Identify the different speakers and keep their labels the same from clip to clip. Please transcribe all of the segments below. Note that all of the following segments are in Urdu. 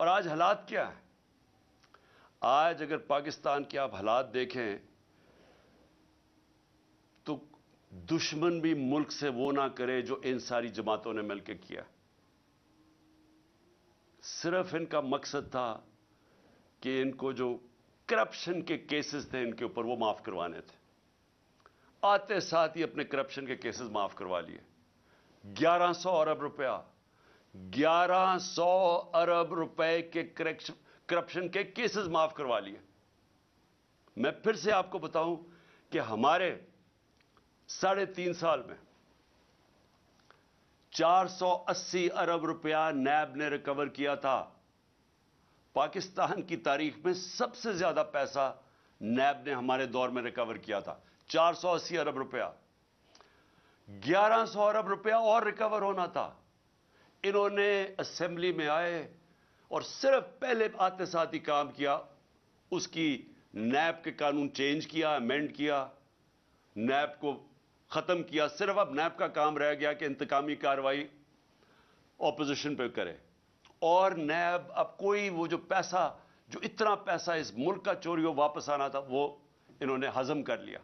Speaker 1: اور آج حالات کیا ہیں؟ آج اگر پاکستان کے آپ حالات دیکھیں تو دشمن بھی ملک سے وہ نہ کرے جو ان ساری جماعتوں نے مل کے کیا. صرف ان کا مقصد تھا کہ ان کو جو کرپشن کے کیسز تھے ان کے اوپر وہ معاف کروانے تھے. آتے ساتھ ہی اپنے کرپشن کے کیسز معاف کروا لیے. 1100 ارب روپیہ 1100 ارب روپے کے کرپشن کے کیسز معاف کروا لیے. میں پھر سے آپ کو بتاؤں کہ ہمارے 3.5 سال میں 480 ارب روپیہ نیب نے ریکور کیا تھا. پاکستان کی تاریخ میں سب سے زیادہ پیسہ نیب نے ہمارے دور میں ریکور کیا تھا. 480 ارب روپیہ. 1100 ارب روپیہ اور ریکور ہونا تھا. انہوں نے اسمبلی میں آئے اور صرف پہلے آتے ساتھ ہی کام کیا. اس کی نیب کے قانون چینج کیا, امینڈ کیا, نیب کو ختم کیا. صرف اب نیب کا کام رہ گیا کہ انتقامی کارروائی اپوزیشن پہ کرے. اور نیب اب کوئی وہ جو پیسہ, جو اتنا پیسہ اس ملک کا چوری ہو واپس آنا تھا, وہ انہوں نے ہضم کر لیا.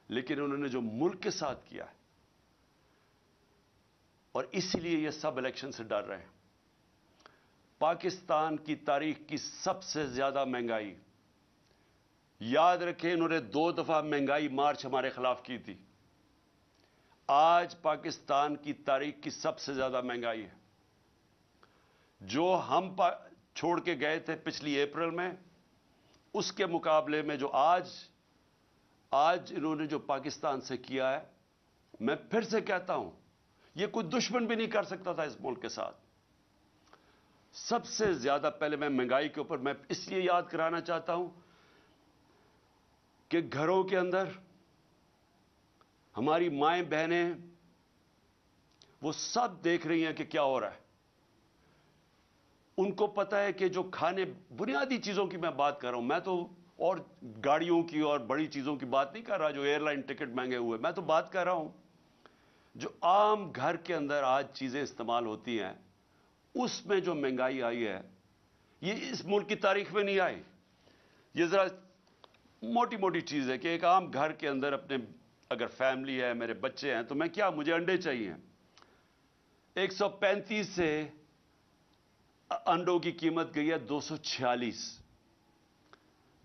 Speaker 1: لیکن انہوں نے جو ملک کے ساتھ کیا ہے, اور اسی لیے یہ سب الیکشن سے ڈر رہے ہیں. پاکستان کی تاریخ کی سب سے زیادہ مہنگائی, یاد رکھیں انہوں نے 2 دفعہ مہنگائی مارچ ہمارے خلاف کی تھی. آج پاکستان کی تاریخ کی سب سے زیادہ مہنگائی ہے. جو ہم چھوڑ کے گئے تھے پچھلی اپریل میں, اس کے مقابلے میں جو آج انہوں نے جو پاکستان سے کیا ہے, میں پھر سے کہتا ہوں یہ کوئی دشمن بھی نہیں کر سکتا تھا اس ملک کے ساتھ. سب سے زیادہ پہلے میں مہنگائی کے اوپر میں اس لیے یاد کرانا چاہتا ہوں کہ گھروں کے اندر ہماری مائیں بہنیں وہ سب دیکھ رہی ہیں کہ کیا ہو رہا ہے. ان کو پتا ہے کہ جو کھانے, بنیادی چیزوں کی میں بات کر رہا ہوں, میں تو اور گاڑیوں کی اور بڑی چیزوں کی بات نہیں کر رہا, جو ایئر لائن ٹکٹ مہنگے ہوئے. میں تو بات کر رہا ہوں جو عام گھر کے اندر آج چیزیں استعمال ہوتی ہیں, اس میں جو مہنگائی آئی ہے یہ اس ملک کی تاریخ میں نہیں آئی. یہ ذرا موٹی موٹی چیز ہے کہ ایک عام گھر کے اندر اپنے اگر فیملی ہے, میرے بچے ہیں, تو میں کیا, مجھے انڈے چاہیے. 135 سے انڈوں کی قیمت گئی ہے 246.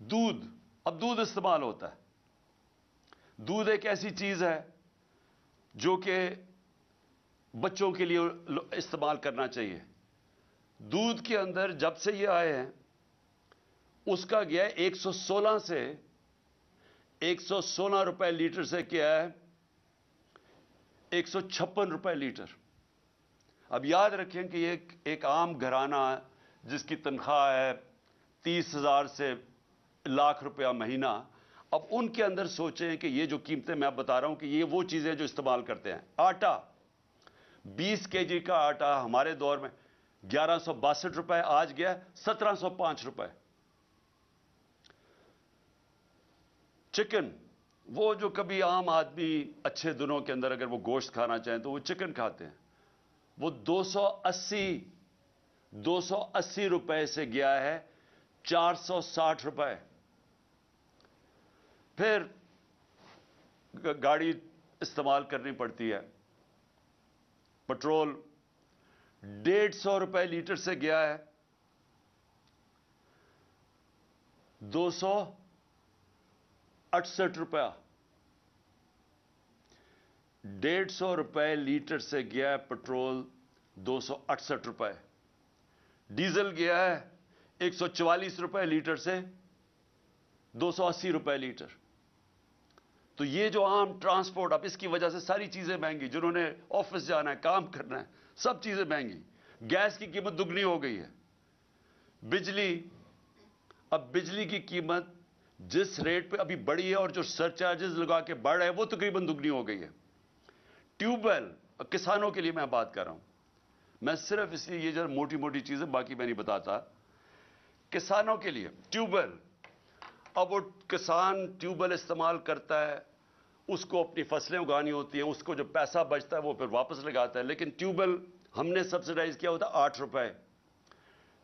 Speaker 1: دودھ, اب دودھ استعمال ہوتا ہے. دودھ ایک ایسی چیز ہے جو کہ بچوں کے لیے استعمال کرنا چاہیے. دودھ کے اندر جب سے یہ آئے ہیں اس کا گیا ہے 116 سے 116 روپے لیٹر سے کیا ہے 156 روپے لیٹر. اب یاد رکھیں کہ یہ ایک عام گھرانہ جس کی تنخواہ ہے 30,000 سے لاکھ روپیہ مہینہ, اب ان کے اندر سوچیں کہ یہ جو قیمتیں میں اب بتا رہا ہوں کہ یہ وہ چیزیں جو استعمال کرتے ہیں. آٹا, 20 kg کا آٹا ہمارے دور میں 1162 روپے, آج گیا 1705 روپے. چکن, وہ جو کبھی عام آدمی اچھے دنوں کے اندر اگر وہ گوشت کھانا چاہیں تو وہ چکن کھاتے ہیں, وہ 280 روپے سے گیا ہے 460 روپے. پھر گاڑی استعمال کرنی پڑتی ہے, پٹرول 150 روپے لیٹر سے گیا ہے 268 روپیہ. 150 روپے لیٹر سے گیا ہے پٹرول 268 روپے. ڈیزل گیا ہے 144 روپے لیٹر سے 280 روپے لیٹر. تو یہ جو عام ٹرانسپورٹ, اب اس کی وجہ سے ساری چیزیں مہنگی, جنہوں نے آفس جانا ہے, کام کرنا ہے, سب چیزیں مہنگی. گیس کی قیمت دگنی ہو گئی ہے. بجلی, اب بجلی کی قیمت جس ریٹ پہ ابھی بڑھی ہے اور جو سر چارجز لگا کے بڑھ رہے ہیں وہ تقریباً دگنی ہو گئی ہے. ٹیوب ویل, کسانوں کے لیے میں بات کر رہا ہوں, میں صرف اس لیے یہ جو موٹی موٹی چیزیں باقی میں نہیں بتاتا. کسانوں کے لیے ٹیوب ویل, اب وہ کسان ٹیوب ویل استعمال کرتا ہے, اس کو اپنی فصلیں اگانی ہوتی ہیں, اس کو جو پیسہ بچتا ہے وہ پھر واپس لگاتا ہے. لیکن ٹیوب ویل ہم نے سبسڈائز کیا ہوتا 8 روپے.